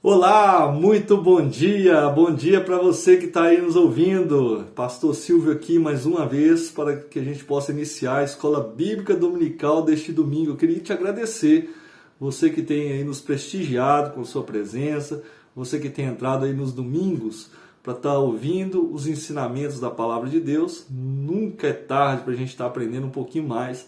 Olá, muito bom dia para você que está aí nos ouvindo. Pastor Silvio aqui mais uma vez para que a gente possa iniciar a Escola Bíblica Dominical deste domingo. Eu queria te agradecer, você que tem aí nos prestigiado com sua presença, você que tem entrado aí nos domingos para estar ouvindo os ensinamentos da Palavra de Deus. Nunca é tarde para a gente estar aprendendo um pouquinho mais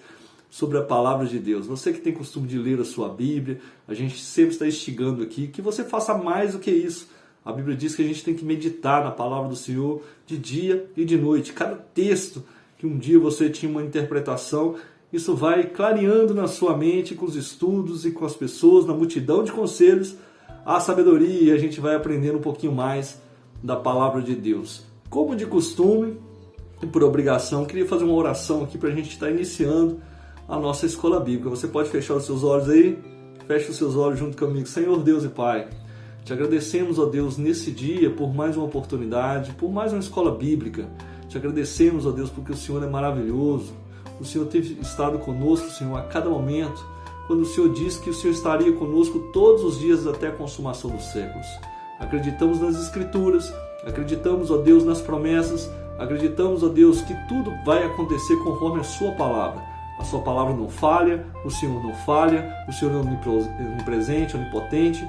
sobre a Palavra de Deus. Você que tem costume de ler a sua Bíblia, a gente sempre está instigando aqui que você faça mais do que isso. A Bíblia diz que a gente tem que meditar na Palavra do Senhor de dia e de noite. Cada texto que um dia você tinha uma interpretação, isso vai clareando na sua mente com os estudos e com as pessoas, na multidão de conselhos, a sabedoria, e a gente vai aprendendo um pouquinho mais da Palavra de Deus. Como de costume e por obrigação, queria fazer uma oração aqui para a gente estar iniciando a nossa escola bíblica. Você pode fechar os seus olhos aí? Feche os seus olhos junto comigo. Senhor Deus e Pai, te agradecemos, ó Deus, nesse dia por mais uma oportunidade, por mais uma escola bíblica. Te agradecemos, ó Deus, porque o Senhor é maravilhoso. O Senhor tem estado conosco, Senhor, a cada momento, quando o Senhor disse que o Senhor estaria conosco todos os dias até a consumação dos séculos. Acreditamos nas Escrituras, acreditamos, ó Deus, nas promessas, acreditamos, ó Deus, que tudo vai acontecer conforme a sua palavra. A sua palavra não falha, o Senhor não falha, o Senhor é onipresente, onipotente.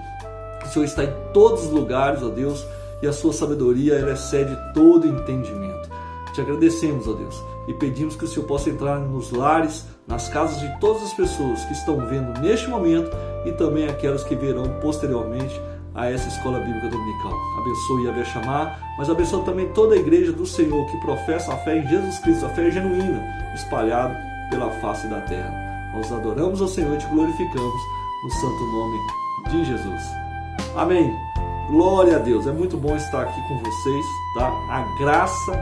O Senhor está em todos os lugares, ó Deus, e a sua sabedoria ela excede todo entendimento. Te agradecemos, ó Deus, e pedimos que o Senhor possa entrar nos lares, nas casas de todas as pessoas que estão vendo neste momento e também aquelas que verão posteriormente a essa escola bíblica dominical. Abençoe a Bechamar, mas abençoe também toda a igreja do Senhor que professa a fé em Jesus Cristo, a fé genuína, espalhada pela face da terra. Nós adoramos ao Senhor e te glorificamos no santo nome de Jesus. Amém. Glória a Deus. É muito bom estar aqui com vocês, tá? A graça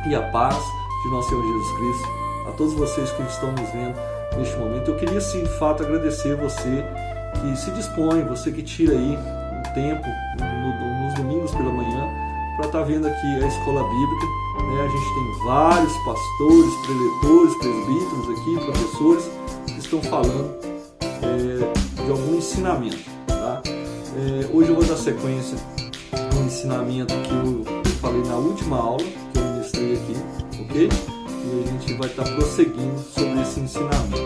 e a paz de nosso Senhor Jesus Cristo. A todos vocês que estão nos vendo neste momento, eu queria sim, de fato, agradecer você que se dispõe, você que tira aí um tempo nos domingos pela manhã para estar vendo aqui a escola bíblica. A gente tem vários pastores, preletores, presbíteros aqui, professores, que estão falando de algum ensinamento. Tá? Hoje eu vou dar sequência no ensinamento que eu falei na última aula, que eu ministrei aqui, ok? E a gente vai estar prosseguindo sobre esse ensinamento.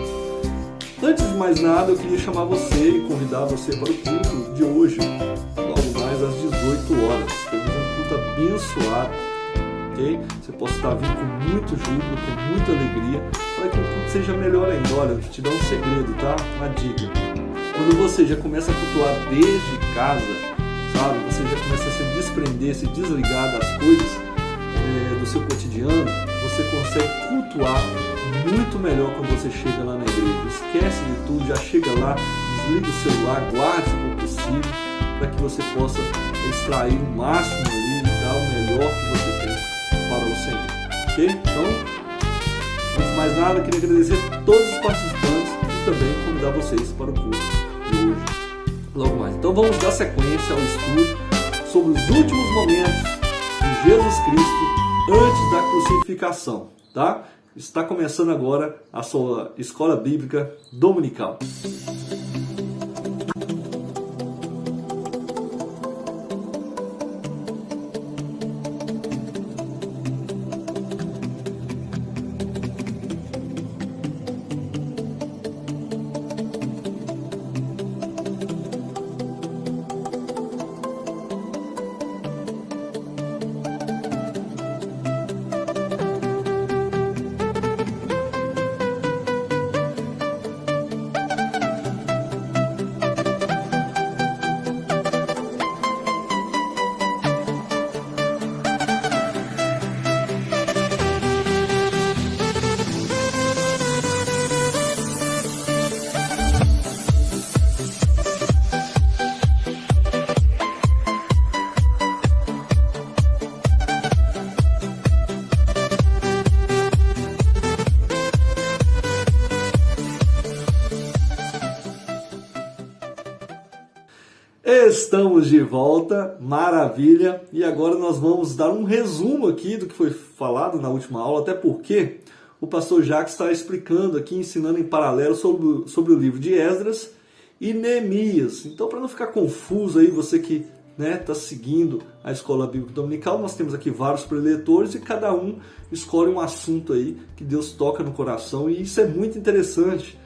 Antes de mais nada, eu queria chamar você e convidar você para o culto de hoje, logo mais às 18 horas. Temos um culto abençoado. Você pode estar vindo com muito júbilo, com muita alegria, para que o culto seja melhor ainda. Olha, eu vou te dar um segredo, tá? Uma dica. Quando você já começa a cultuar desde casa, sabe? Você já começa a se desprender, se desligar das coisas do seu cotidiano, você consegue cultuar muito melhor quando você chega lá na igreja. Esquece de tudo, já chega lá, desliga o celular, guarde o que possível, para que você possa extrair o máximo ali e dar o melhor que você tem para o Senhor, ok? Então, antes de mais nada, eu queria agradecer a todos os participantes e também convidar vocês para o culto de hoje, logo mais. Então vamos dar sequência ao estudo sobre os últimos momentos de Jesus Cristo antes da crucificação, tá? Está começando agora a sua escola bíblica dominical. Estamos de volta, maravilha, e agora nós vamos dar um resumo aqui do que foi falado na última aula, até porque o pastor Jacques está explicando aqui, ensinando em paralelo sobre o livro de Esdras e Neemias. Então, para não ficar confuso aí, você que está seguindo a Escola Bíblica Dominical, nós temos aqui vários preletores e cada um escolhe um assunto aí que Deus toca no coração, e isso é muito interessante.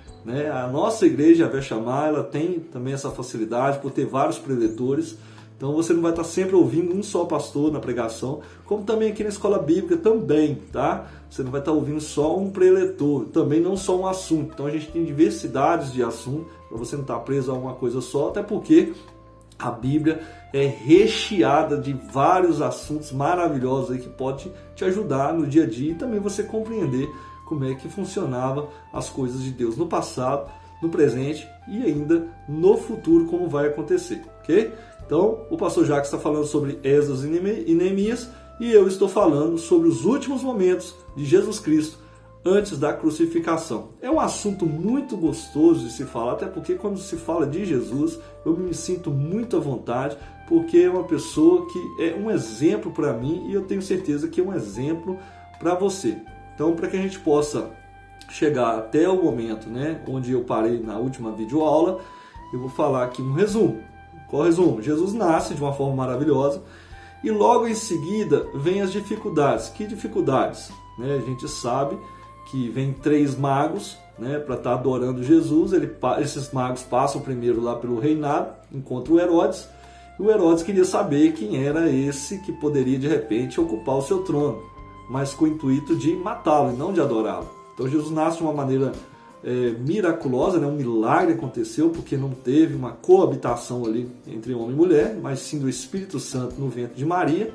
A nossa igreja, a Vechamar, ela tem também essa facilidade por ter vários preletores. Então você não vai estar sempre ouvindo um só pastor na pregação, como também aqui na Escola Bíblica também, tá? Você não vai estar ouvindo só um preletor, também não só um assunto. Então a gente tem diversidades de assuntos, para você não estar preso a uma coisa só, até porque a Bíblia é recheada de vários assuntos maravilhosos aí que pode te ajudar no dia a dia e também você compreender como é que funcionava as coisas de Deus no passado, no presente e ainda no futuro, como vai acontecer, ok? Então, o pastor Jacques está falando sobre Esdras e Neemias e eu estou falando sobre os últimos momentos de Jesus Cristo antes da crucificação. É um assunto muito gostoso de se falar, até porque quando se fala de Jesus, eu me sinto muito à vontade, porque é uma pessoa que é um exemplo para mim e eu tenho certeza que é um exemplo para você. Então, para que a gente possa chegar até o momento, onde eu parei na última videoaula, eu vou falar aqui um resumo. Qual o resumo? Jesus nasce de uma forma maravilhosa e logo em seguida vem as dificuldades. Que dificuldades? A gente sabe que vem 3 magos para estar adorando Jesus. Esses magos passam primeiro lá pelo reinado, encontram o Herodes. E o Herodes queria saber quem era esse que poderia de repente ocupar o seu trono, mas com o intuito de matá-lo e não de adorá-lo. Então Jesus nasce de uma maneira miraculosa, um milagre aconteceu, porque não teve uma coabitação ali entre homem e mulher, mas sim do Espírito Santo no ventre de Maria.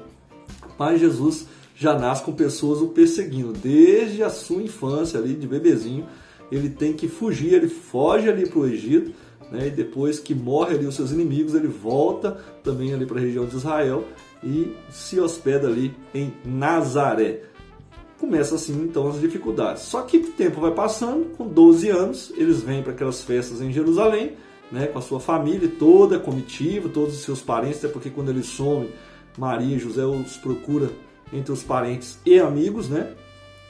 Mas Jesus já nasce com pessoas o perseguindo, desde a sua infância ali, de bebezinho, ele tem que fugir, ele foge ali para o Egito, e depois que morre ali os seus inimigos, ele volta também ali para a região de Israel e se hospeda ali em Nazaré. Começa assim então as dificuldades. Só que o tempo vai passando, com 12 anos, eles vêm para aquelas festas em Jerusalém, com a sua família, toda a comitiva, todos os seus parentes, até porque quando eles somem, Maria e José os procura entre os parentes e amigos,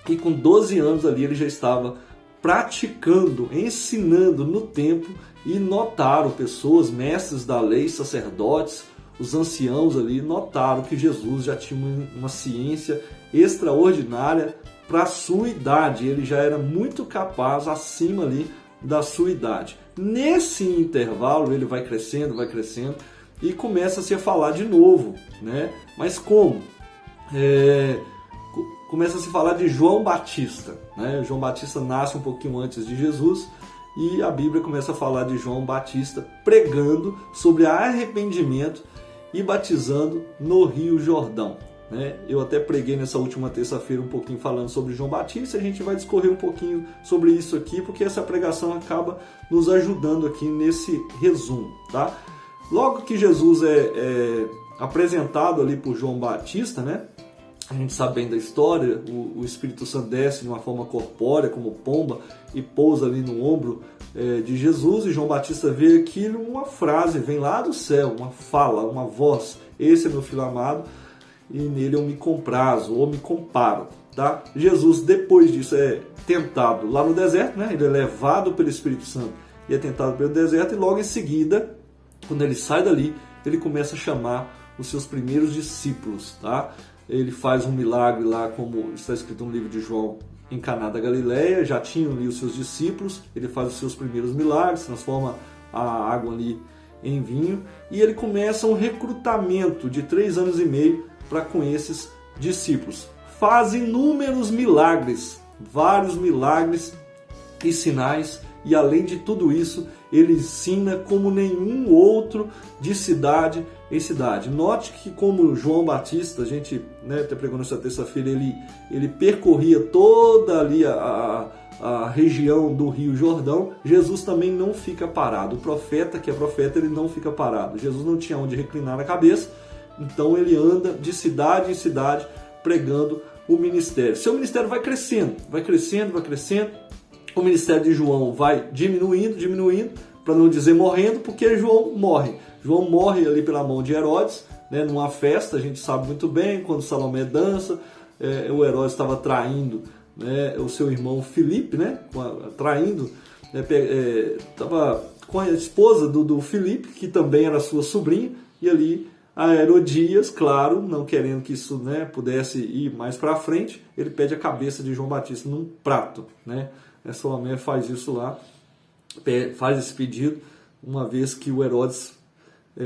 E com 12 anos ali ele já estava praticando, ensinando no templo e notaram pessoas, mestres da lei, sacerdotes, os anciãos ali notaram que Jesus já tinha uma ciência extraordinária para a sua idade. Ele já era muito capaz acima ali da sua idade. Nesse intervalo ele vai crescendo e começa-se a falar de novo, Mas como? Começa a se falar de João Batista, João Batista nasce um pouquinho antes de Jesus e a Bíblia começa a falar de João Batista pregando sobre arrependimento e batizando no Rio Jordão. Eu até preguei nessa última terça-feira um pouquinho falando sobre João Batista, a gente vai discorrer um pouquinho sobre isso aqui, porque essa pregação acaba nos ajudando aqui nesse resumo, tá? Logo que Jesus é apresentado ali por João Batista, a gente sabe bem da história, o Espírito Santo desce de uma forma corpórea, como pomba, e pousa ali no ombro de Jesus, e João Batista vê aquilo, uma frase, vem lá do céu, uma fala, uma voz: esse é meu filho amado, e nele eu me comprazo, ou me comparo, tá? Jesus, depois disso, é tentado lá no deserto, Ele é levado pelo Espírito Santo e é tentado pelo deserto, e logo em seguida, quando ele sai dali, ele começa a chamar os seus primeiros discípulos, tá? Ele faz um milagre lá, como está escrito no livro de João, em Caná da Galileia, já tinham ali os seus discípulos, ele faz os seus primeiros milagres, transforma a água ali em vinho, e ele começa um recrutamento de 3 anos e meio para com esses discípulos. Faz inúmeros milagres, vários milagres e sinais, e além de tudo isso, ele ensina como nenhum outro de cidade em cidade. Note que como João Batista, a gente até pregou nessa terça-feira, ele percorria toda ali a região do Rio Jordão. Jesus também não fica parado. O profeta, que é profeta, ele não fica parado. Jesus não tinha onde reclinar a cabeça, então ele anda de cidade em cidade pregando o ministério. Seu ministério vai crescendo. O ministério de João vai diminuindo, para não dizer morrendo, porque João morre. João morre ali pela mão de Herodes, numa festa, a gente sabe muito bem, quando Salomé dança, o Herodes estava traindo o seu irmão Filipe, traindo, estava com a esposa do Filipe, que também era sua sobrinha, e ali a Herodias, claro, não querendo que isso, né, pudesse ir mais para frente, ele pede a cabeça de João Batista num prato, né? Essa mulher faz isso lá, faz esse pedido, uma vez que o Herodes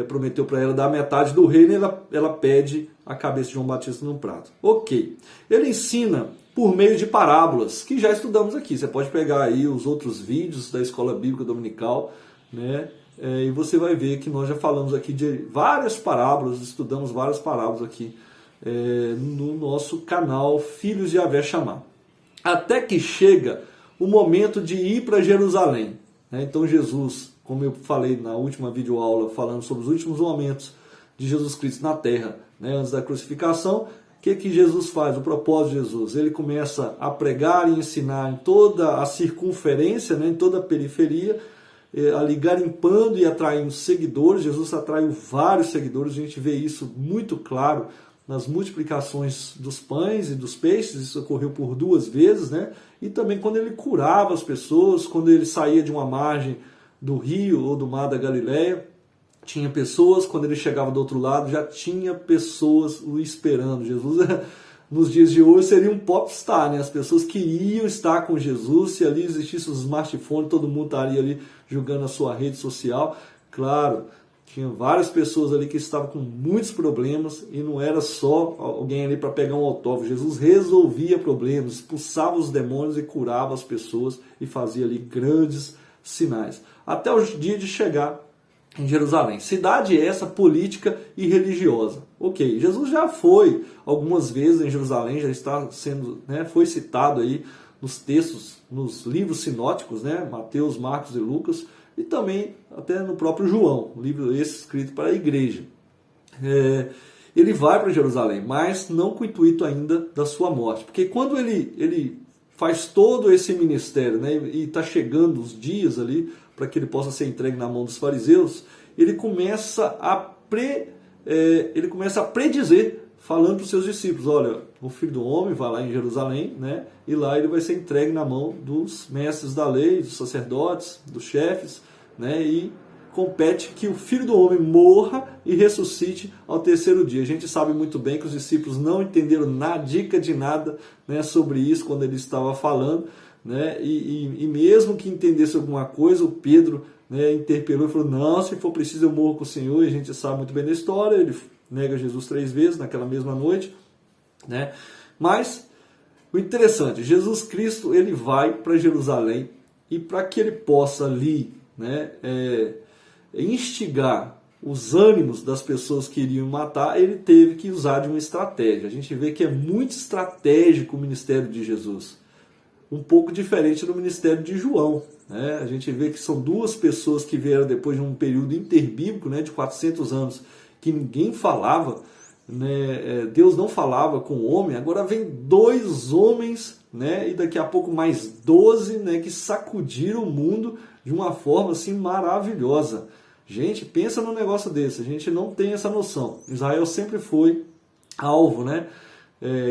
prometeu para ela dar metade do reino, ela pede a cabeça de João Batista num prato. Ok. Ele ensina por meio de parábolas, que já estudamos aqui. Você pode pegar aí os outros vídeos da Escola Bíblica Dominical, né? E você vai ver que nós já falamos aqui de várias parábolas, estudamos várias parábolas aqui no nosso canal Filhos de Yahvé Shammah. Até que chega o momento de ir para Jerusalém, né? Então Jesus, como eu falei na última videoaula, falando sobre os últimos momentos de Jesus Cristo na Terra, né, antes da crucificação, o que Jesus faz? O propósito de Jesus, ele começa a pregar e ensinar em toda a circunferência, né, em toda a periferia, ali garimpando e atraindo seguidores. Jesus atraiu vários seguidores, a gente vê isso muito claro nas multiplicações dos pães e dos peixes, isso ocorreu por 2 vezes, né? E também quando ele curava as pessoas, quando ele saía de uma margem do rio ou do mar da Galileia, tinha pessoas, quando ele chegava do outro lado, já tinha pessoas o esperando. Jesus, nos dias de hoje, seria um popstar, né? As pessoas queriam estar com Jesus, se ali existisse os smartphones, todo mundo estaria ali jogando a sua rede social. Claro, tinha várias pessoas ali que estavam com muitos problemas e não era só alguém ali para pegar um autógrafo. Jesus resolvia problemas, expulsava os demônios e curava as pessoas e fazia ali grandes sinais. Até o dia de chegar em Jerusalém. Cidade essa política e religiosa. Ok, Jesus já foi algumas vezes em Jerusalém, já está sendo, né, foi citado aí nos textos, nos livros sinóticos, né, Mateus, Marcos e Lucas, e também até no próprio João, um livro esse escrito para a igreja. Ele vai para Jerusalém, mas não com o intuito ainda da sua morte, porque quando ele faz todo esse ministério, né, e está chegando os dias ali para que ele possa ser entregue na mão dos fariseus, ele começa a predizer, falando para os seus discípulos, olha, o Filho do Homem vai lá em Jerusalém, né, e lá ele vai ser entregue na mão dos mestres da lei, dos sacerdotes, dos chefes, né, e compete que o Filho do Homem morra e ressuscite ao 3º dia. A gente sabe muito bem que os discípulos não entenderam dica de nada, né, sobre isso quando ele estava falando, né, e mesmo que entendesse alguma coisa, o Pedro, né, interpelou e falou, não, se for preciso eu morro com o Senhor, e a gente sabe muito bem da história, ele nega Jesus 3 vezes naquela mesma noite, né, mas o interessante, Jesus Cristo, ele vai para Jerusalém, e para que ele possa ali, né, instigar os ânimos das pessoas que iriam matar, ele teve que usar de uma estratégia. A gente vê que é muito estratégico o ministério de Jesus, um pouco diferente do ministério de João, né? A gente vê que são 2 pessoas que vieram depois de um período interbíblico, né, de 400 anos, que ninguém falava, né, Deus não falava com o homem, agora vem 2 homens, né, e daqui a pouco mais 12, né, que sacudiram o mundo de uma forma assim maravilhosa. Gente, pensa num negócio desse, a gente não tem essa noção. Israel sempre foi alvo, né,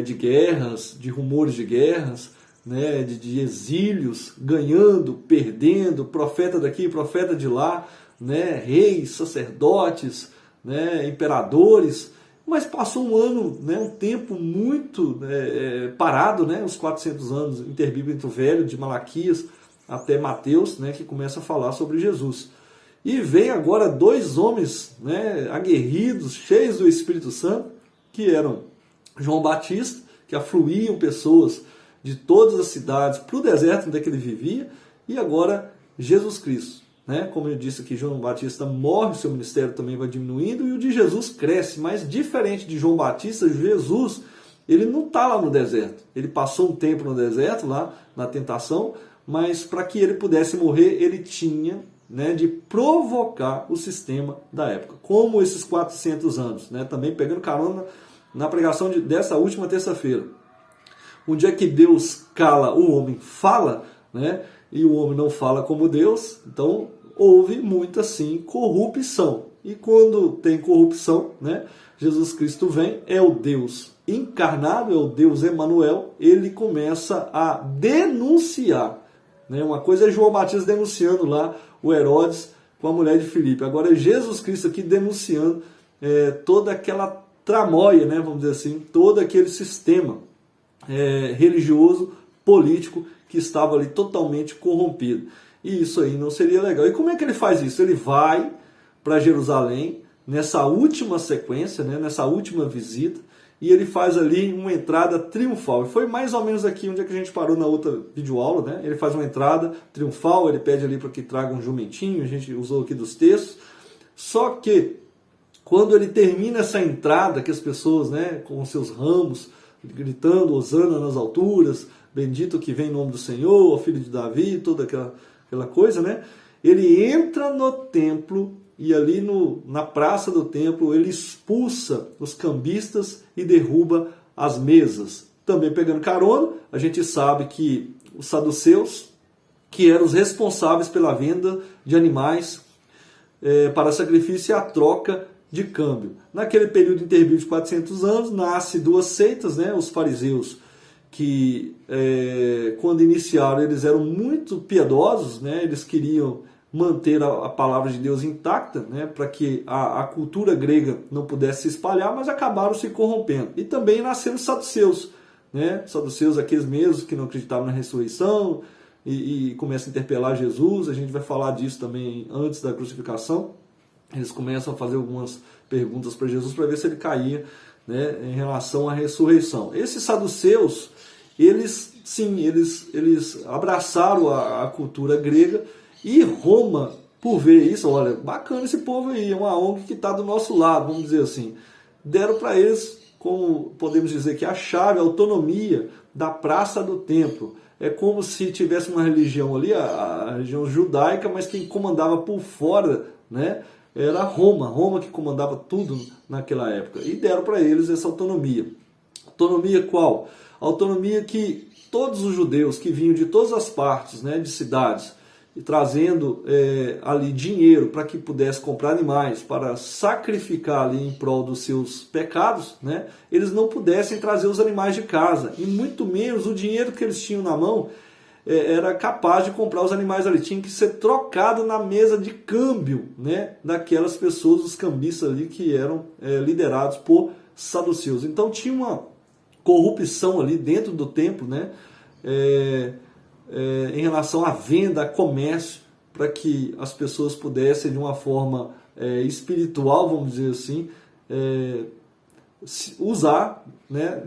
de guerras, de rumores de guerras, né, de exílios, ganhando, perdendo, profeta daqui, profeta de lá, né, reis, sacerdotes, né, imperadores, mas passou um ano, né, um tempo muito parado, né, os 400 anos interbíblico entre o Velho, de Malaquias até Mateus, né, que começa a falar sobre Jesus. E vem agora 2 homens, né, aguerridos, cheios do Espírito Santo, que eram João Batista, que afluíam pessoas de todas as cidades para o deserto onde é que ele vivia, e agora Jesus Cristo, né? Como eu disse que João Batista morre, seu ministério também vai diminuindo, e o de Jesus cresce, mas diferente de João Batista, Jesus, ele não está lá no deserto, ele passou um tempo no deserto, lá na tentação, mas para que ele pudesse morrer, ele tinha, né, de provocar o sistema da época, como esses 400 anos, né? Também pegando carona na pregação dessa última terça-feira. Um dia que Deus cala, o homem fala, né? E o homem não fala como Deus, então houve muita, sim, corrupção. E quando tem corrupção, né, Jesus Cristo vem, é o Deus encarnado, é o Deus Emanuel, ele começa a denunciar, né? Uma coisa é João Batista denunciando lá o Herodes, com a mulher de Filipe. Agora é Jesus Cristo aqui denunciando toda aquela tramóia, né, vamos dizer assim, todo aquele sistema religioso, político, que estava ali totalmente corrompido. E isso aí não seria legal. E como é que ele faz isso? Ele vai para Jerusalém, nessa última sequência, né, nessa última visita, e ele faz ali uma entrada triunfal. E foi mais ou menos aqui onde é que a gente parou na outra videoaula, né? Ele faz uma entrada triunfal, ele pede ali para que traga um jumentinho, a gente usou aqui dos textos. Só que, quando ele termina essa entrada, que as pessoas, né, com seus ramos, gritando, hosana nas alturas, bendito que vem em nome do Senhor, filho de Davi, toda aquela coisa, né? Ele entra no templo e ali na praça do templo ele expulsa os cambistas e derruba as mesas. Também pegando carona, a gente sabe que os saduceus, que eram os responsáveis pela venda de animais para sacrifício e a troca de câmbio. Naquele período intermedio de 400 anos, nasce duas seitas, né? Os fariseus, que quando iniciaram eles eram muito piedosos, né? Eles queriam manter a palavra de Deus intacta, né? Para que a cultura grega não pudesse se espalhar, mas acabaram se corrompendo. E também nasceram os saduceus, né? Saduceus, aqueles mesmos que não acreditavam na ressurreição e começam a interpelar Jesus. A gente vai falar disso também antes da crucificação. Eles começam a fazer algumas perguntas para Jesus para ver se ele caía, né, em relação à ressurreição. Esses saduceus, eles abraçaram a cultura grega, e Roma, por ver isso, olha, bacana esse povo aí, é uma ONG que está do nosso lado, vamos dizer assim. Deram para eles, como podemos dizer que a chave, a autonomia da praça do templo. É como se tivesse uma religião ali, a religião judaica, mas quem comandava por fora, né, era Roma que comandava tudo naquela época. E deram para eles essa autonomia. Autonomia qual? Autonomia que todos os judeus que vinham de todas as partes, né, de cidades, e trazendo ali dinheiro para que pudesse comprar animais, para sacrificar ali em prol dos seus pecados, né, eles não pudessem trazer os animais de casa. E muito menos o dinheiro que eles tinham na mão era capaz de comprar os animais ali. Tinha que ser trocado na mesa de câmbio, né, daquelas pessoas, os cambistas ali que eram liderados por saduceus. Então tinha uma corrupção ali dentro do templo, né, em relação à venda, a comércio, para que as pessoas pudessem, de uma forma espiritual, vamos dizer assim, usar, né,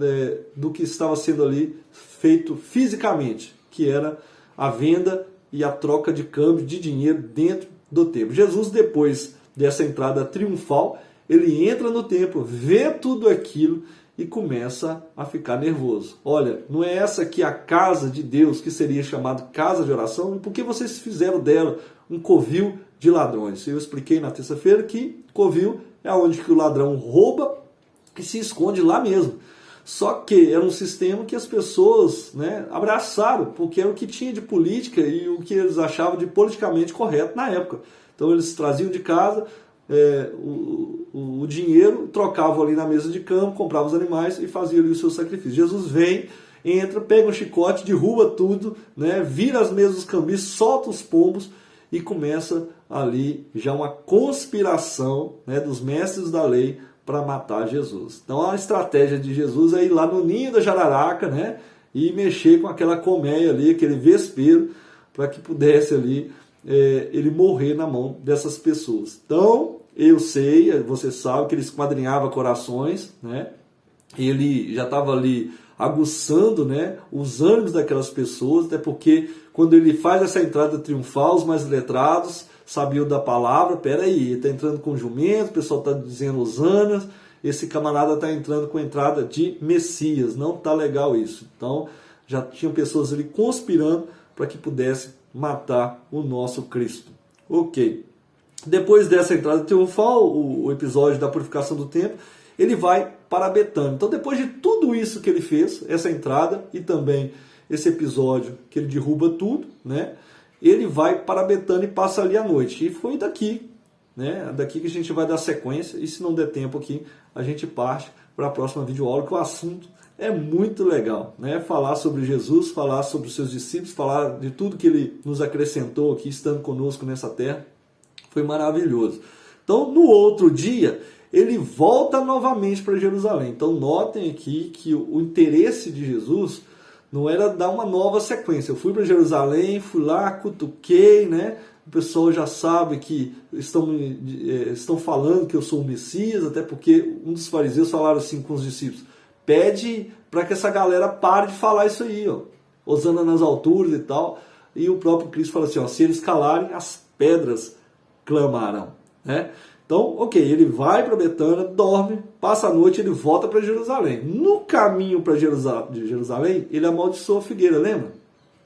do que estava sendo ali feito fisicamente, que era a venda e a troca de câmbio de dinheiro dentro do templo. Jesus, depois dessa entrada triunfal, ele entra no templo, vê tudo aquilo e começa a ficar nervoso. Olha, não é essa aqui a casa de Deus, que seria chamada casa de oração? E por que vocês fizeram dela um covil de ladrões? Eu expliquei na terça-feira que covil é onde que o ladrão rouba e se esconde lá mesmo. Só que era um sistema que as pessoas, né, abraçaram, porque era o que tinha de política e o que eles achavam de politicamente correto na época. Então eles traziam de casa o dinheiro, trocavam ali na mesa de câmbio, compravam os animais e faziam ali o seu sacrifício. Jesus vem, entra, pega um chicote, derruba tudo, né, vira as mesas dos cambistas, solta os pombos e começa ali já uma conspiração, né, dos mestres da lei para matar Jesus. Então a estratégia de Jesus é ir lá no ninho da jararaca, né, e mexer com aquela colmeia ali, aquele vespeiro, para que pudesse ali ele morrer na mão dessas pessoas. Então, eu sei, você sabe que ele esquadrinhava corações, né? Ele já estava ali aguçando, né, os ânimos daquelas pessoas, até porque quando ele faz essa entrada triunfal, os mais letrados sabiam da palavra. Peraí, ele está entrando com jumento, o pessoal está dizendo hosanas, esse camarada está entrando com a entrada de Messias, não está legal isso. Então, já tinham pessoas ali conspirando para que pudesse matar o nosso Cristo. Ok. Depois dessa entrada triunfal, o episódio da purificação do templo, ele vai para Betânia. Então, depois de tudo isso que ele fez, essa entrada e também esse episódio que ele derruba tudo, né, ele vai para Betânia e passa ali a noite. E foi daqui, né, daqui que a gente vai dar sequência. E se não der tempo aqui, a gente parte para a próxima videoaula, que o assunto é muito legal, né? Falar sobre Jesus, falar sobre os seus discípulos, falar de tudo que ele nos acrescentou aqui, estando conosco nessa terra. Foi maravilhoso. Então, no outro dia, ele volta novamente para Jerusalém. Então, notem aqui que o interesse de Jesus não era dar uma nova sequência. Eu fui para Jerusalém, fui lá, cutuquei, né? O pessoal já sabe que estão falando que eu sou o Messias, até porque um dos fariseus falaram assim com os discípulos: pede para que essa galera pare de falar isso aí, ó, Hosana nas alturas e tal. E o próprio Cristo fala assim, ó, se eles calarem, as pedras clamarão, né? Então, ok, ele vai para Betânia, dorme, passa a noite, ele volta para Jerusalém. No caminho para Jerusalém, ele amaldiçoou a figueira, lembra?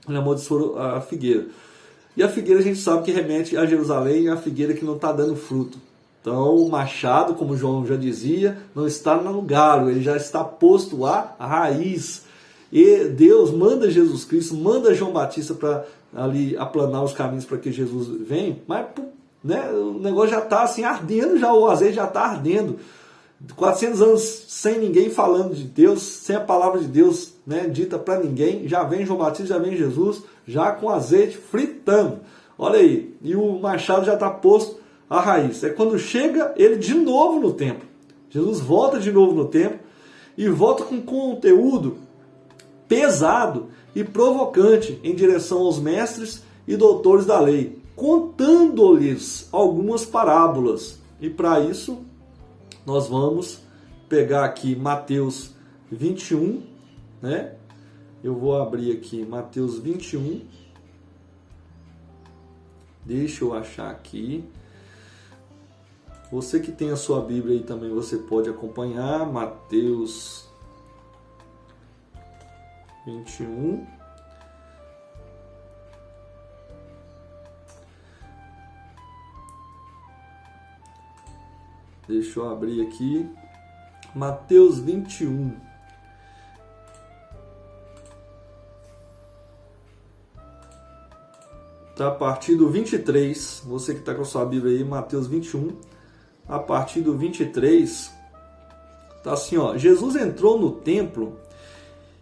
Ele amaldiçoou a figueira. E a figueira a gente sabe que remete a Jerusalém, a figueira que não está dando fruto. Então o machado, como João já dizia, não está no galho, ele já está posto à raiz. E Deus manda Jesus Cristo, manda João Batista para ali aplanar os caminhos para que Jesus venha, mas né, o negócio já está assim ardendo, já o azeite já está ardendo. 400 anos sem ninguém falando de Deus, sem a palavra de Deus, né, dita para ninguém, já vem João Batista, já vem Jesus, já com azeite fritando. Olha aí, e o machado já está posto à raiz. É quando chega ele de novo no templo. Jesus volta de novo no templo e volta com conteúdo pesado e provocante em direção aos mestres e doutores da lei, contando-lhes algumas parábolas. E para isso, nós vamos pegar aqui Mateus 21, né? Eu vou abrir aqui Mateus 21. Deixa eu achar aqui. Você que tem a sua Bíblia aí também, você pode acompanhar. Mateus 21. Deixa eu abrir aqui. Mateus 21. Tá a partir do 23. Você que está com a sua Bíblia aí, Mateus 21. A partir do 23. Tá assim, ó. Jesus entrou no templo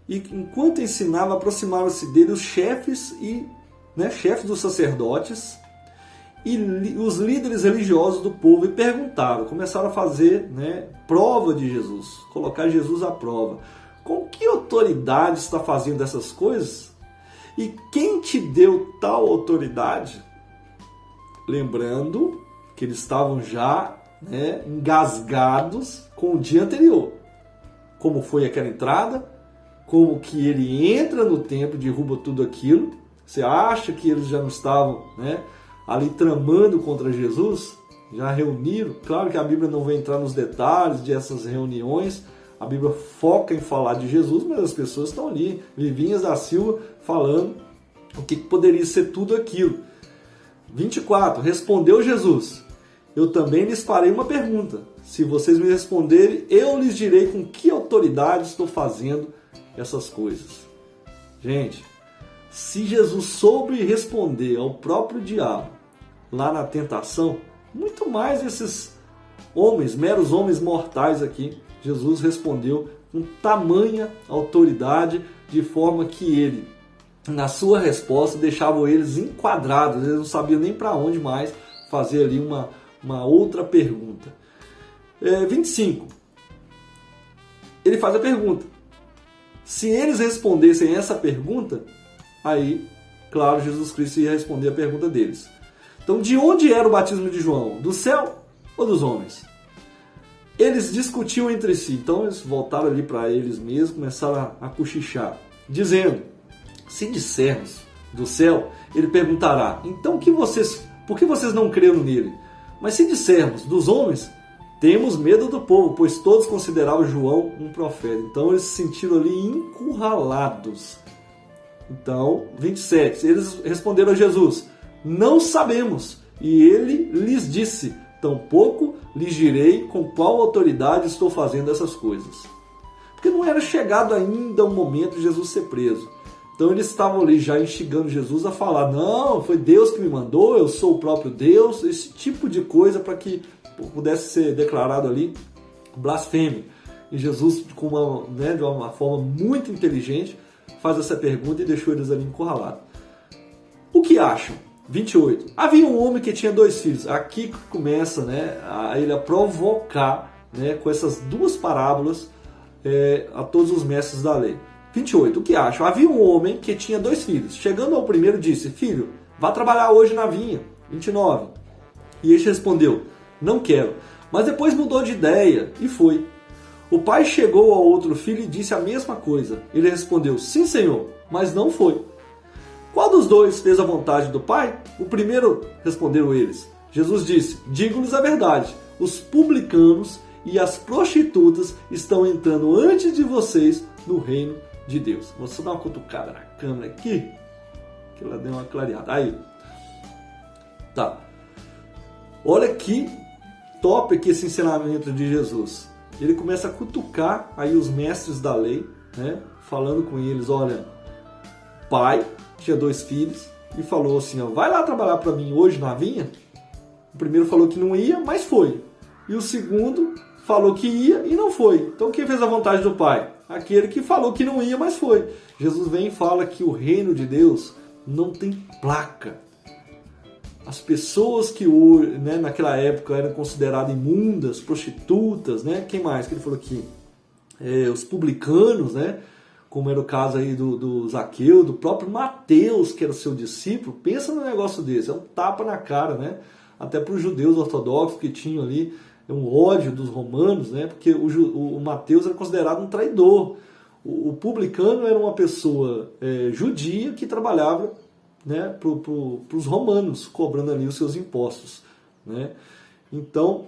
e enquanto ensinava, aproximavam-se dele os chefes chefes dos sacerdotes e os líderes religiosos do povo e perguntaram, começaram a fazer, né, prova de Jesus, colocar Jesus à prova. Com que autoridade está fazendo essas coisas? E quem te deu tal autoridade? Lembrando que eles estavam já, né, engasgados com o dia anterior. Como foi aquela entrada, como que ele entra no templo, derruba tudo aquilo. Você acha que eles já não estavam, né, ali tramando contra Jesus? Já reuniram? Claro que a Bíblia não vai entrar nos detalhes dessas reuniões. A Bíblia foca em falar de Jesus, mas as pessoas estão ali, Livinhas da Silva, falando o que poderia ser tudo aquilo. 24. Respondeu Jesus: eu também lhes farei uma pergunta. Se vocês me responderem, eu lhes direi com que autoridade estou fazendo essas coisas. Gente, se Jesus soube responder ao próprio diabo lá na tentação, muito mais esses homens, meros homens mortais aqui, Jesus respondeu com tamanha autoridade, de forma que ele, na sua resposta, deixava eles enquadrados, eles não sabiam nem para onde mais fazer ali uma outra pergunta. 25. Ele faz a pergunta. Se eles respondessem essa pergunta, aí, claro, Jesus Cristo ia responder a pergunta deles. Então, de onde era o batismo de João? Do céu ou dos homens? Eles discutiam entre si, então eles voltaram ali para eles mesmos, começaram a cochichar, dizendo: se dissermos do céu, ele perguntará, então por que vocês não creram nele? Mas se dissermos dos homens, temos medo do povo, pois todos consideravam João um profeta. Então eles se sentiram ali encurralados. Então, 27, eles responderam a Jesus: não sabemos. E ele lhes disse: tampouco lhes direi com qual autoridade estou fazendo essas coisas. Porque não era chegado ainda o momento de Jesus ser preso. Então eles estavam ali já instigando Jesus a falar: não, foi Deus que me mandou, eu sou o próprio Deus, esse tipo de coisa, para que pudesse ser declarado ali blasfêmia. E Jesus, de uma forma muito inteligente, faz essa pergunta e deixou eles ali encurralados. O que acham? 28. Havia um homem que tinha 2 filhos. Aqui começa, né, ele a provocar, né, com essas 2 parábolas a todos os mestres da lei. 28. O que acham? Havia um homem que tinha 2 filhos. Chegando ao primeiro, disse: filho, vá trabalhar hoje na vinha. 29. E este respondeu: não quero. Mas depois mudou de ideia e foi. O pai chegou ao outro filho e disse a mesma coisa. Ele respondeu: sim, senhor, mas não foi. Qual dos 2 fez a vontade do pai? O primeiro, responderam eles. Jesus disse: digo-lhes a verdade, os publicanos e as prostitutas estão entrando antes de vocês no reino de Deus. Vou só dar uma cutucada na câmera aqui, que ela deu uma clareada. Aí. Tá. Olha que top aqui esse ensinamento de Jesus. Ele começa a cutucar aí os mestres da lei, né? Falando com eles: olha, pai tinha 2 filhos e falou assim: ó, vai lá trabalhar para mim hoje na vinha. O primeiro falou que não ia, mas foi. E o segundo falou que ia e não foi. Então quem fez a vontade do pai? Aquele que falou que não ia, mas foi. Jesus vem e fala que o reino de Deus não tem placa. As pessoas que hoje, né, naquela época eram consideradas imundas, prostitutas, né? Quem mais que ele falou aqui? Os publicanos, né? Como era o caso aí do Zaqueu, do próprio Mateus, que era seu discípulo. Pensa num negócio desse, é um tapa na cara, né? Até para os judeus ortodoxos que tinham ali um ódio dos romanos, né? Porque o Mateus era considerado um traidor. O publicano era uma pessoa judia que trabalhava, né, para os romanos, cobrando ali os seus impostos, né? Então,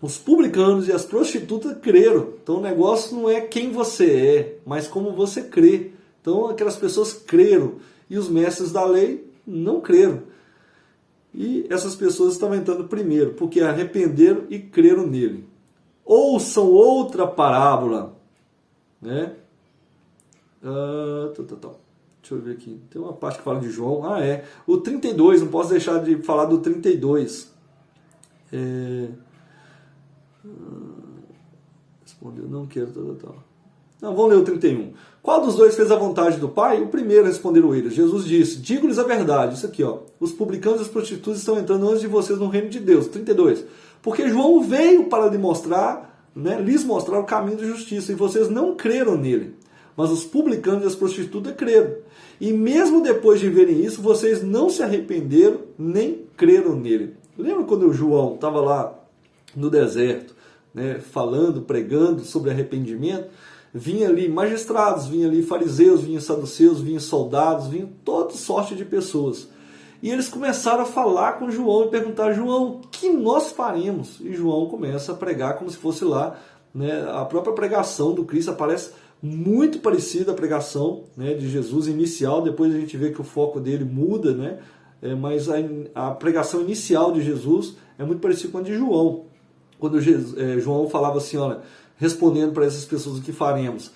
os publicanos e as prostitutas creram. Então, o negócio não é quem você é, mas como você crê. Então, aquelas pessoas creram e os mestres da lei não creram. E essas pessoas estavam entrando primeiro, porque arrependeram e creram nele. Ouçam outra parábola, né? Deixa eu ver aqui. Tem uma parte que fala de João. O 32, não posso deixar de falar do 32. Respondeu, não quero. Não, vamos ler o 31. Qual dos 2 fez a vontade do pai? O primeiro, responderam eles. Jesus disse: digo-lhes a verdade. Isso aqui, ó. Os publicanos e as prostitutas estão entrando antes de vocês no reino de Deus. 32. Porque João veio para lhes mostrar o caminho de justiça, e vocês não creram nele. Mas os publicanos e as prostitutas creram. E mesmo depois de verem isso, vocês não se arrependeram nem creram nele. Lembra quando o João estava lá no deserto, né, falando, pregando sobre arrependimento? Vinha ali magistrados, vinha ali fariseus, vinha saduceus, vinha soldados, vinha toda sorte de pessoas. E eles começaram a falar com João e perguntar: João, o que nós faremos? E João começa a pregar como se fosse lá, né, a própria pregação do Cristo. Aparece muito parecida a pregação, né, de Jesus inicial. Depois a gente vê que o foco dele muda, né, mas a pregação inicial de Jesus é muito parecida com a de João. Quando João falava assim, olha, respondendo para essas pessoas: o que faremos?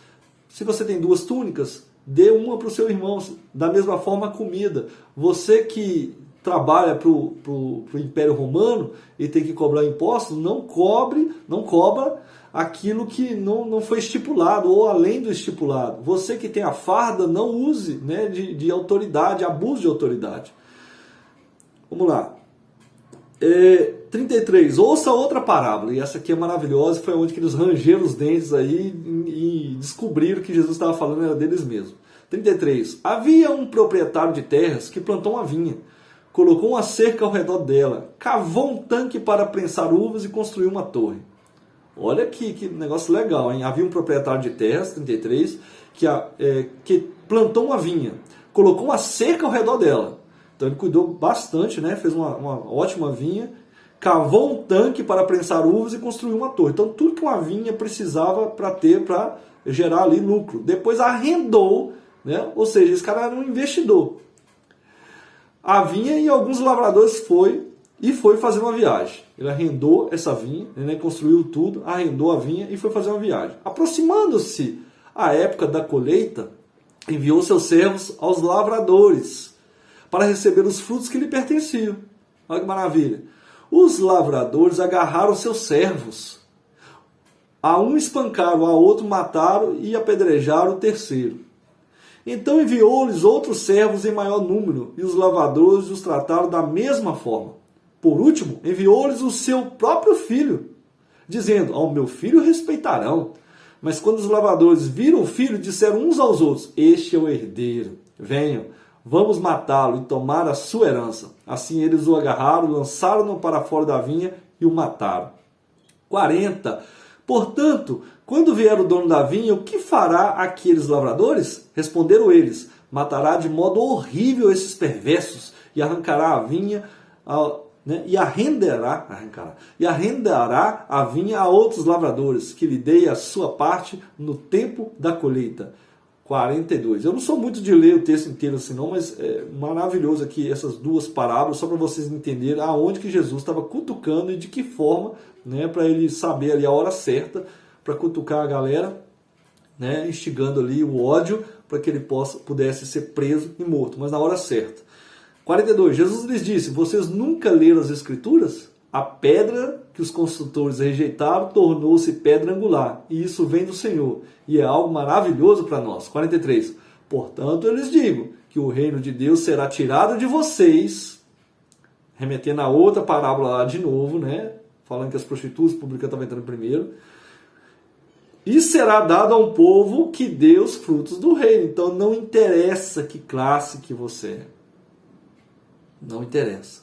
Se você tem 2 túnicas, dê uma para o seu irmão. Da mesma forma, a comida. Você que trabalha para o Império Romano e tem que cobrar impostos, não cobra aquilo que não foi estipulado ou além do estipulado. Você que tem a farda, não use, né, de autoridade, abuso de autoridade. Vamos lá. 33. Ouça outra parábola. E essa aqui é maravilhosa. Foi onde que eles rangeram os dentes aí e descobriram que Jesus estava falando era deles mesmos. 33. Havia um proprietário de terras que plantou uma vinha, colocou uma cerca ao redor dela, cavou um tanque para prensar uvas e construiu uma torre. Olha aqui que negócio legal, hein? Havia um proprietário de terras, 33, que plantou uma vinha, colocou uma cerca ao redor dela. Então ele cuidou bastante, né? Fez uma ótima vinha, cavou um tanque para prensar uvas e construiu uma torre. Então tudo que uma vinha precisava para gerar ali lucro. Depois arrendou, né? Ou seja, esse cara era um investidor. A vinha e alguns lavradores foi fazer uma viagem. Ele arrendou essa vinha, né? Construiu tudo, arrendou a vinha e foi fazer uma viagem. Aproximando-se a época da colheita, enviou seus servos aos lavradores para receber os frutos que lhe pertenciam. Olha que maravilha. Os lavradores agarraram seus servos. A um espancaram, a outro mataram e apedrejaram o terceiro. Então enviou-lhes outros servos em maior número, e os lavradores os trataram da mesma forma. Por último, enviou-lhes o seu próprio filho, dizendo: ao meu filho respeitarão. Mas quando os lavradores viram o filho, disseram uns aos outros: este é o herdeiro, venham, vamos matá-lo e tomar a sua herança. Assim eles o agarraram, lançaram-no para fora da vinha e o mataram. 40. Portanto, quando vier o dono da vinha, o que fará aqueles lavradores? Responderam eles: matará de modo horrível esses perversos e arrancará a vinha, e arrendará a vinha a outros lavradores, que lhe dê a sua parte no tempo da colheita. 42. Eu não sou muito de ler o texto inteiro assim não, mas é maravilhoso aqui essas duas parábolas, só para vocês entenderem aonde que Jesus estava cutucando e de que forma, né, para ele saber ali a hora certa para cutucar a galera, né, instigando ali o ódio para que ele pudesse ser preso e morto, mas na hora certa. 42. Jesus lhes disse: vocês nunca leram as Escrituras? A pedra que os construtores rejeitaram tornou-se pedra angular, e isso vem do Senhor, e é algo maravilhoso para nós. 43. Portanto, eu lhes digo que o reino de Deus será tirado de vocês, remetendo a outra parábola lá de novo, né? Falando que as prostitutas públicas estavam entrando primeiro, e será dado a um povo que dê os frutos do reino. Então não interessa que classe que você é. Não interessa.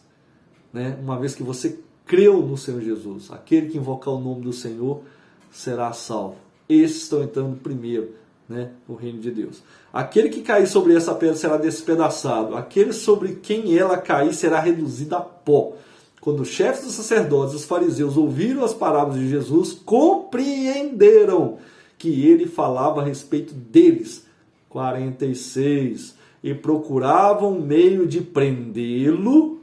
Né? Uma vez que você creu no Senhor Jesus, aquele que invocar o nome do Senhor será salvo. Esses estão entrando primeiro, né, no reino de Deus. Aquele que cair sobre essa pedra será despedaçado. Aquele sobre quem ela cair será reduzido a pó. Quando os chefes dos sacerdotes e os fariseus ouviram as parábolas de Jesus, compreenderam que ele falava a respeito deles. 46. E procuravam um meio de prendê-lo,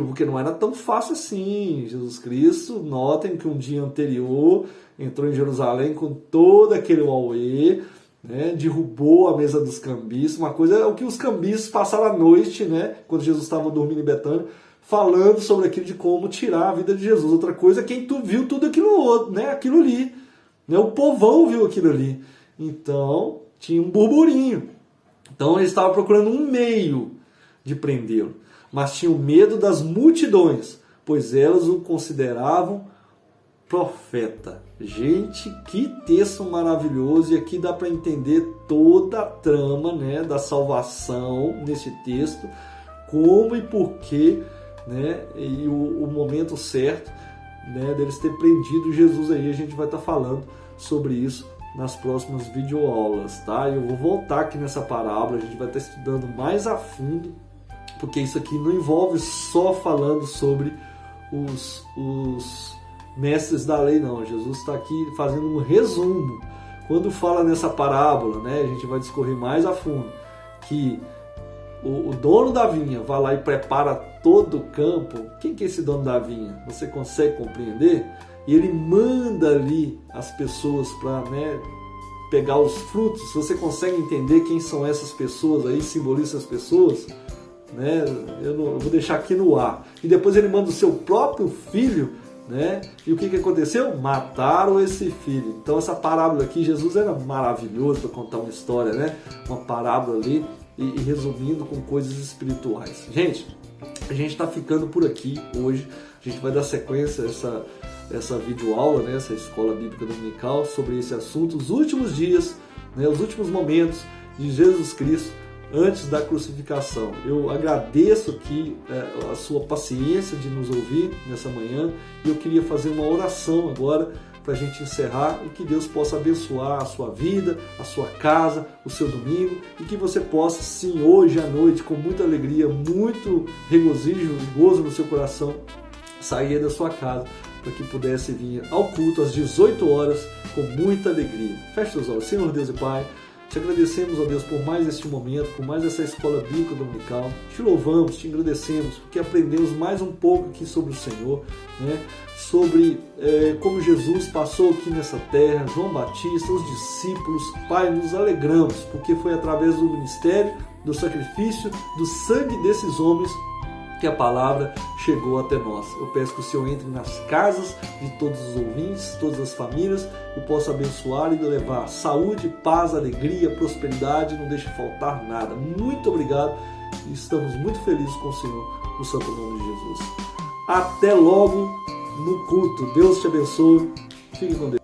porque não era tão fácil assim. Jesus Cristo, notem que um dia anterior entrou em Jerusalém com todo aquele auê, né, derrubou a mesa dos cambistas. Uma coisa é o que os cambistas passaram a noite, né, quando Jesus estava dormindo em Betânia, falando sobre aquilo de como tirar a vida de Jesus. Outra coisa é quem viu tudo aquilo, né, aquilo ali. Né, o povão viu aquilo ali. Então, tinha um burburinho. Então, eles estavam procurando um meio de prendê-lo. Mas tinham medo das multidões, pois elas o consideravam profeta. Gente, que texto maravilhoso! E aqui dá para entender toda a trama, né, da salvação nesse texto, como e porquê, né, e o momento certo, né, deles ter prendido Jesus aí. A gente vai estar falando sobre isso nas próximas videoaulas, tá? Eu vou voltar aqui nessa parábola, a gente vai estar estudando mais a fundo, porque isso aqui não envolve só falando sobre os mestres da lei, não. Jesus está aqui fazendo um resumo. Quando fala nessa parábola, né, a gente vai discorrer mais a fundo, que o dono da vinha vai lá e prepara todo o campo. Quem que é esse dono da vinha? Você consegue compreender? E ele manda ali as pessoas para, né, pegar os frutos. Se você consegue entender quem são essas pessoas aí, simboliza essas pessoas, né, eu vou deixar aqui no ar. E depois ele manda o seu próprio filho, né, e o que aconteceu? Mataram esse filho. Então essa parábola aqui, Jesus era maravilhoso para contar uma história, né, uma parábola ali, e resumindo com coisas espirituais. Gente, a gente está ficando por aqui hoje. A gente vai dar sequência a essa videoaula, né, essa escola bíblica dominical, sobre esse assunto, os últimos dias, né, os últimos momentos de Jesus Cristo antes da crucificação. Eu agradeço aqui a sua paciência de nos ouvir nessa manhã, e eu queria fazer uma oração agora para a gente encerrar, e que Deus possa abençoar a sua vida, a sua casa, o seu domingo, e que você possa, sim, hoje à noite, com muita alegria, muito regozijo e gozo no seu coração, sair da sua casa, para que pudesse vir ao culto às 18 horas com muita alegria. Feche seus olhos. Senhor Deus e Pai, te agradecemos, ó Deus, por mais este momento, por mais essa escola bíblica dominical. Te louvamos, te agradecemos, porque aprendemos mais um pouco aqui sobre o Senhor, né? Sobre como Jesus passou aqui nessa terra, João Batista, os discípulos. Pai, nos alegramos, porque foi através do ministério, do sacrifício, do sangue desses homens que a palavra chegou até nós. Eu peço que o Senhor entre nas casas de todos os ouvintes, todas as famílias, e possa abençoar e levar saúde, paz, alegria, prosperidade, não deixe faltar nada. Muito obrigado e estamos muito felizes com o Senhor, no santo nome de Jesus. Até logo no culto. Deus te abençoe. Fique com Deus.